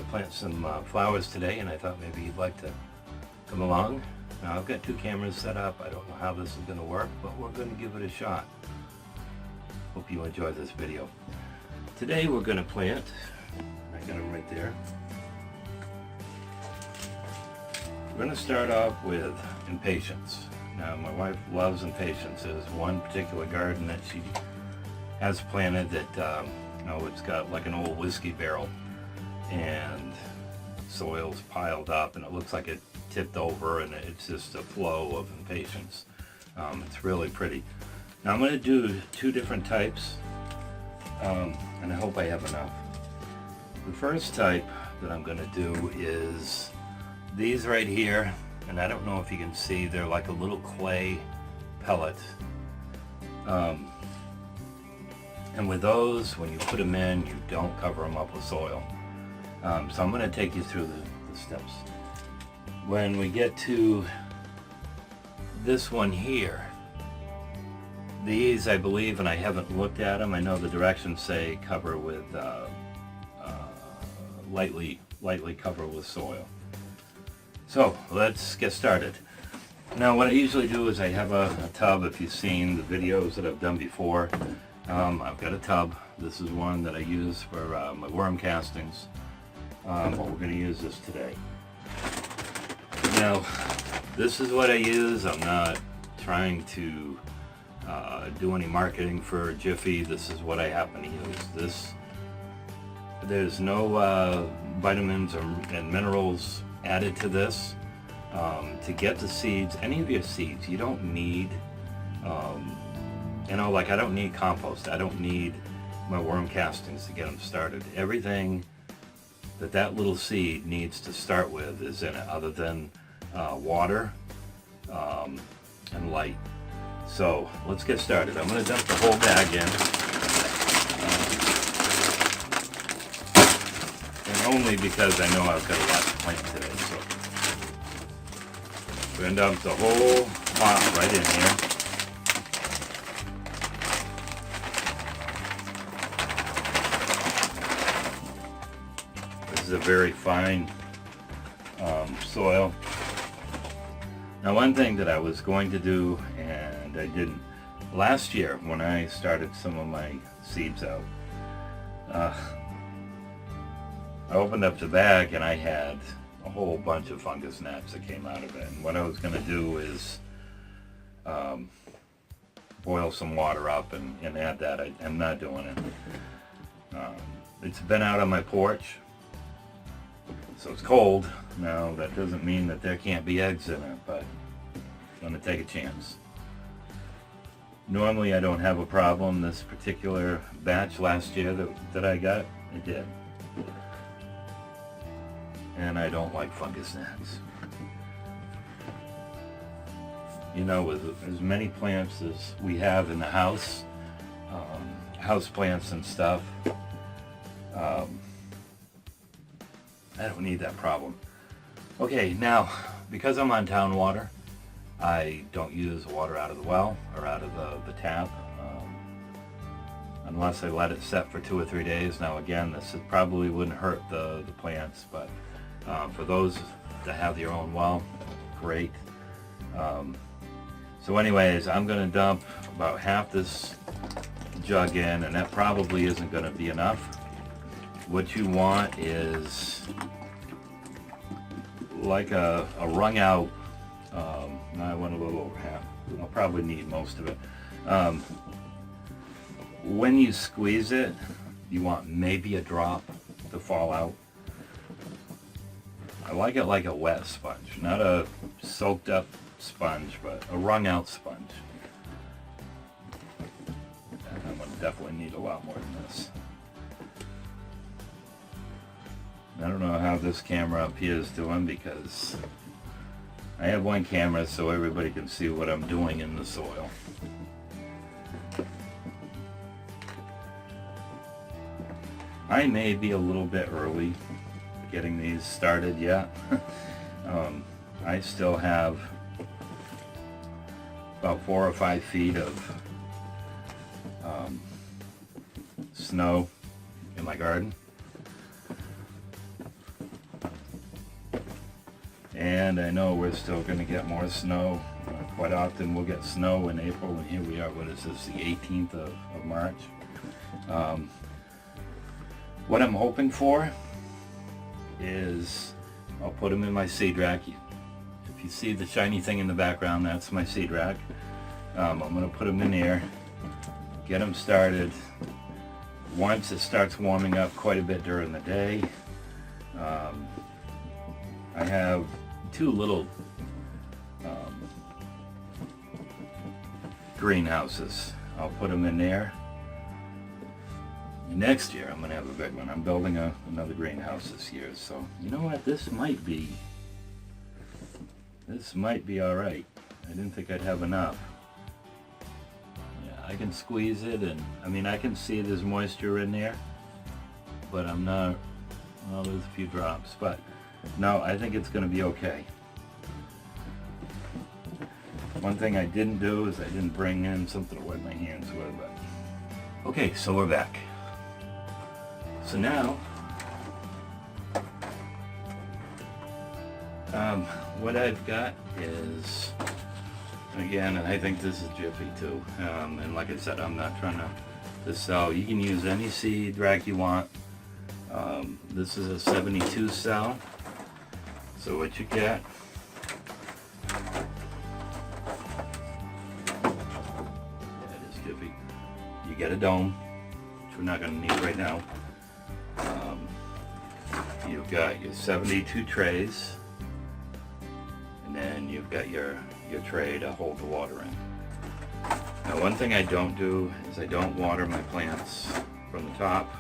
plant some flowers today, and I thought maybe you'd like to come along. Now I've got two cameras set up. I don't know how this is going to work, but we're going to give it a shot. Hope you enjoy this video. Today we're going to plant, I got them right there. We're going to start off with Impatiens. Now my wife loves Impatiens. There's one particular garden that she has planted that it's got like an old whiskey barrel and soil's piled up and it looks like it tipped over, and it's just a flow of Impatiens. It's really pretty. Now I'm going to do two different types, and I hope I have enough. The first type that I'm going to do is these right here, and I don't know if you can see, they're like a little clay pellet. And with those, when you put them in, you don't cover them up with soil. So I'm going to take you through the steps. When we get to this one here, these I believe, and I haven't looked at them, I know the directions say cover with, lightly cover with soil. So let's get started. Now what I usually do is I have a tub. If you've seen the videos that I've done before, I've got a tub. This is one that I use for my worm castings, but we're going to use this today. Now this is what I use. I'm not trying to do any marketing for Jiffy. This is what I happen to use. This, there's no vitamins and minerals added to this. To get the seeds, any of your seeds, you don't need like I don't need compost. I don't need my worm castings to get them started. Everything that little seed needs to start with is in it, other than water and light. So let's get started. I'm going to dump the whole bag in, and only because I know I've got a lot to plant today. So we're going to dump the whole pot right in here. This is a very fine soil. Now one thing that I was going to do, and I didn't, last year when I started some of my seeds out, I opened up the bag and I had a whole bunch of fungus gnats that came out of it. And what I was going to do is boil some water up and add that. I'm not doing it. It's been out on my porch, so it's cold. Now that doesn't mean that there can't be eggs in it, but I'm going to take a chance. Normally I don't have a problem. This particular batch last year that I got, it did. And I don't like fungus gnats. You know, with as many plants as we have in the house, house plants and stuff, I don't need that problem. Okay, now, because I'm on town water, I don't use water out of the well or out of the tap, unless I let it set for 2 or 3 days. Now again, this probably wouldn't hurt the plants, but for those that have their own well, great. So anyways, I'm going to dump about half this jug in, and that probably isn't going to be enough. What you want is like a wrung out, I went a little over half. I'll probably need most of it. When you squeeze it, you want maybe a drop to fall out. I like it like a wet sponge, not a soaked up sponge, but a wrung out sponge. And I'm going to definitely need a lot more than this. I don't know how this camera up here is doing, because I have one camera so everybody can see what I'm doing in the soil. I may be a little bit early getting these started yet. I still have about 4 or 5 feet of snow in my garden. And I know we're still going to get more snow. Quite often we'll get snow in April, and here we are, what is this, the 18th of March? What I'm hoping for is I'll put them in my seed rack. If you see the shiny thing in the background, that's my seed rack. I'm going to put them in there, get them started. Once it starts warming up quite a bit during the day, I have two little greenhouses. I'll put them in there. Next year I'm going to have a big one. I'm building another greenhouse this year, so you know what, this might be all right. I didn't think I'd have enough. Yeah, I can squeeze it, and I mean I can see there's moisture in there, but I'm not, well, there's a few drops, but no, I think it's going to be okay. One thing I didn't do is I didn't bring in something to wipe my hands with. But okay, so we're back. So now, what I've got is, again, and I think this is Jiffy too, and like I said, I'm not trying to sell. You can use any seed rack you want. This is a 72 cell. So what you get, you get a dome, which we're not going to need right now. You've got your 72 trays, and then you've got your tray to hold the water in. Now, one thing I don't do is I don't water my plants from the top.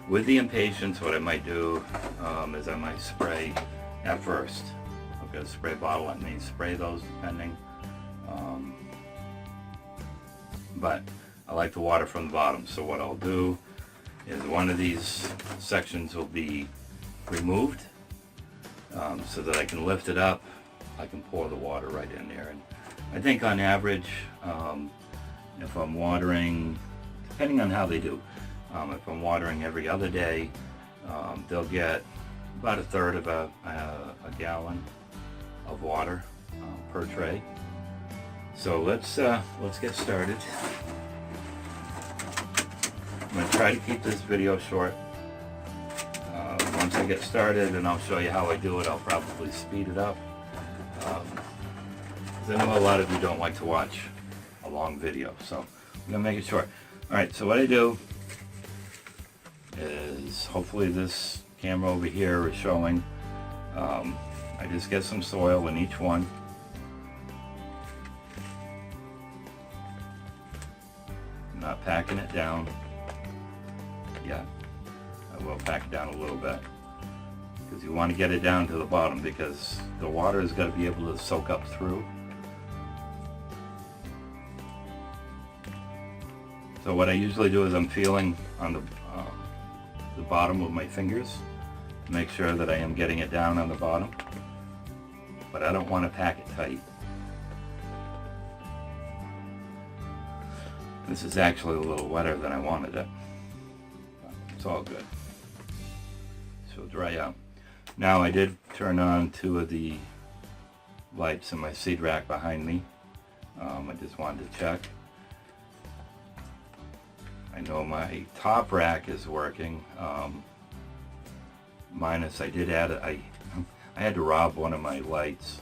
With the Impatiens, what I might do is I might spray at first. I've got a spray bottle, I may spray those depending. But I like to water from the bottom, so what I'll do is one of these sections will be removed so that I can lift it up. I can pour the water right in there, and I think on average, if I'm watering, depending on how they do, if I'm watering every other day, they'll get about a third of a gallon of water per tray. So let's get started. I'm going to try to keep this video short. Once I get started, and I'll show you how I do it, I'll probably speed it up. Because I know a lot of you don't like to watch a long video, so I'm going to make it short. Alright, so what I do is, hopefully this camera over here is showing, I just get some soil in each one. I'm not packing it down yet. I will pack it down a little bit, because you want to get it down to the bottom, because the water has got to be able to soak up through. So what I usually do is I'm feeling on the bottom with my fingers to make sure that I am getting it down on the bottom, but I don't want to pack it tight. This is actually a little wetter than I wanted it. It's all good. So dry out. Now I did turn on 2 of the lights in my seed rack behind me. I just wanted to check. I know my top rack is working. Minus I did add I had to rob one of my lights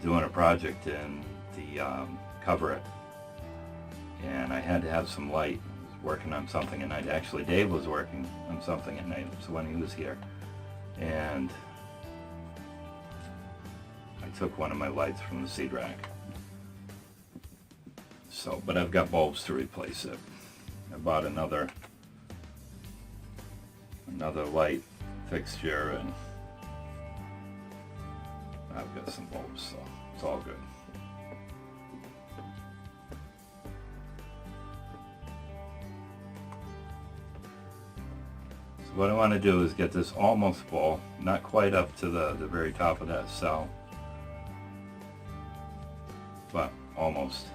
doing a project in the cover it, and I had to have some light. I was working on something at night. Actually, Dave was working on something at night, so when he was here, and I took one of my lights from the seed rack. So, but I've got bulbs to replace it. I bought another light fixture, and I've got some bulbs, so it's all good. So what I want to do is get this almost full, not quite up to the very top of that cell, but almost.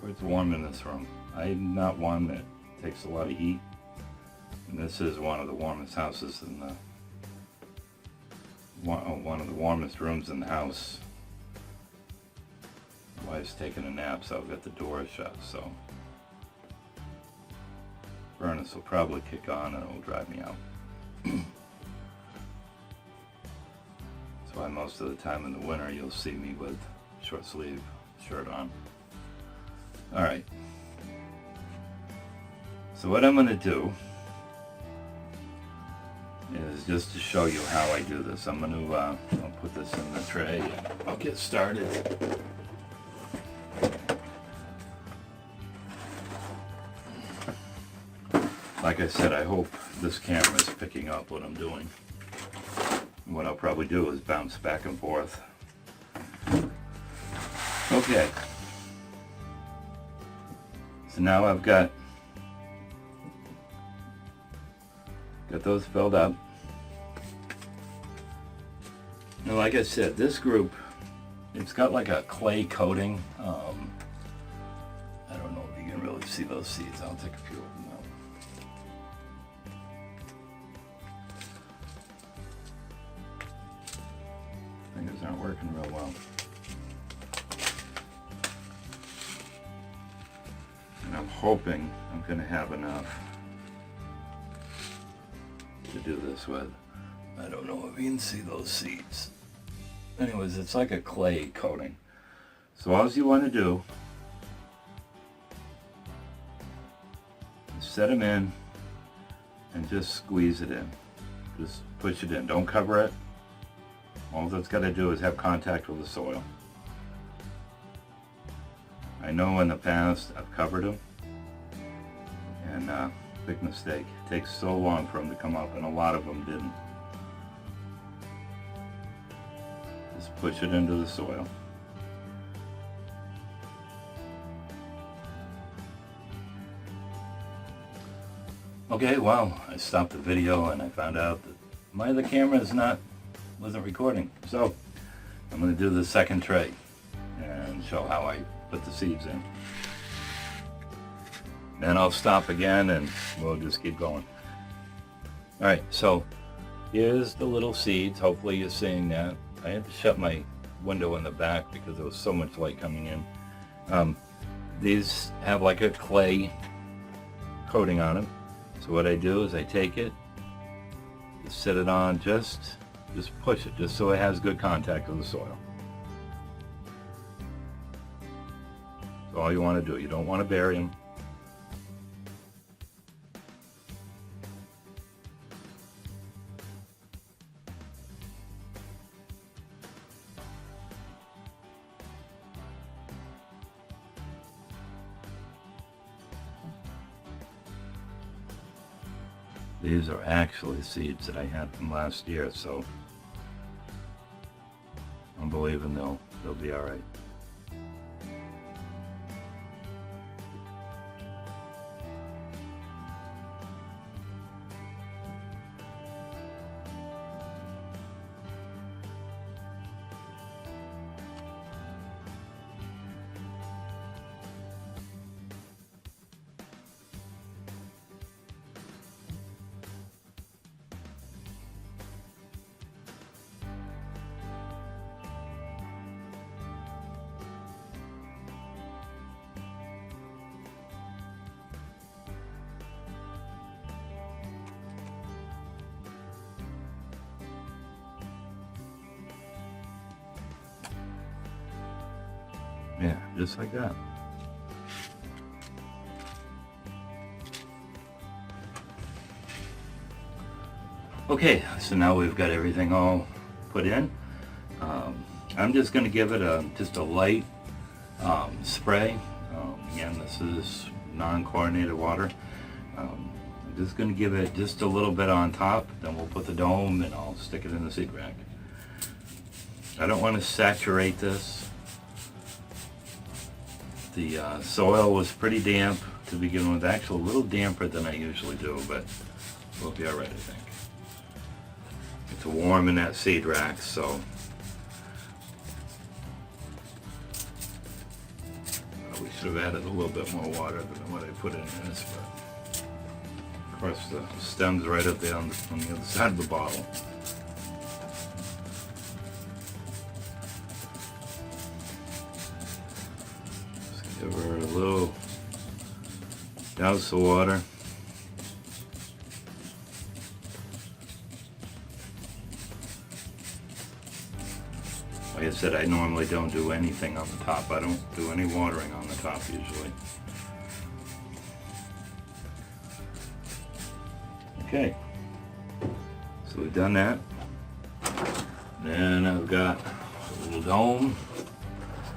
It's warm in this room. I'm not one that takes a lot of heat. And this is one of the warmest houses in the one of the warmest rooms in the house. My wife's taking a nap, so I've got the door shut, so furnace will probably kick on and it'll drive me out. That's why most of the time in the winter you'll see me with short sleeve shirt on. Alright, so what I'm going to do is just to show you how I do this. I'm going to I'll put this in the tray and I'll get started. Like I said, I hope this camera is picking up what I'm doing. And what I'll probably do is bounce back and forth. Okay. So now I've got those filled up. And like I said, this group, it's got like a clay coating. I don't know if you can really see those seeds. I'll take a few of them out. Fingers aren't working real well. And I'm hoping I'm going to have enough to do this with. I don't know if you can see those seeds. Anyways, it's like a clay coating. So all you want to do is set them in and just squeeze it in. Just push it in. Don't cover it. All that's got to do is have contact with the soil. I know in the past I've covered them, and big mistake. It takes so long for them to come up, and a lot of them didn't. Just push it into the soil. Okay, well, I stopped the video and I found out that my other camera wasn't recording. So I'm going to do the second tray and show how I put the seeds in. Then I'll stop again and we'll just keep going. Alright, so here's the little seeds. Hopefully you're seeing that. I had to shut my window in the back because there was so much light coming in. These have like a clay coating on them. So what I do is I take it, just set it on, just push it, just so it has good contact with the soil. That's all you want to do. You don't want to bury them. These are actually seeds that I had from last year, so I'm believing they'll be all right. Yeah, just like that. Okay, so now we've got everything all put in. I'm just going to give it just a light spray. Again, this is non-chlorinated water. I'm just going to give it just a little bit on top, then we'll put the dome and I'll stick it in the seed rack. I don't want to saturate this. The soil was pretty damp to begin with, actually a little damper than I usually do, but we'll be alright, I think. It's warm in that seed rack, so we Should have added a little bit more water than what I put in this, but of course the stem's right up there on the other side of the bottle. Just give her a little douse of water. Like I said, I normally don't do anything on the top. I don't do any watering on the top usually. Okay, so we've done that. Then I've got a little dome.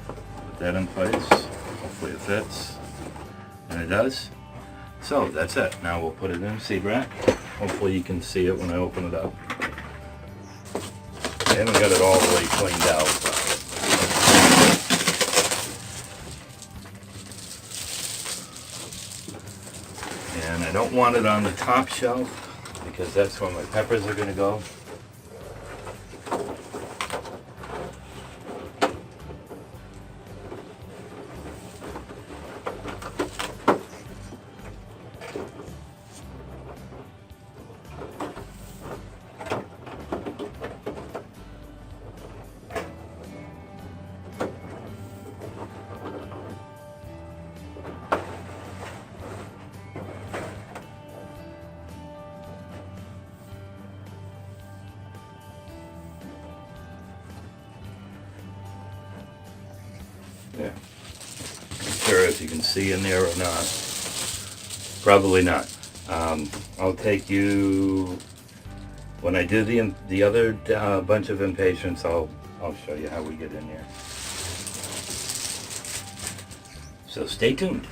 Put that in place. Hopefully it fits. And it does. So that's it. Now we'll put it in a seed rack. Hopefully you can see it when I open it up. I haven't got it all the way cleaned out. And I don't want it on the top shelf because that's where my peppers are going to go. Yeah. Not sure if you can see in there or not. Probably not. I'll take you when I do the other bunch of Impatiens. I'll show you how we get in there. So stay tuned.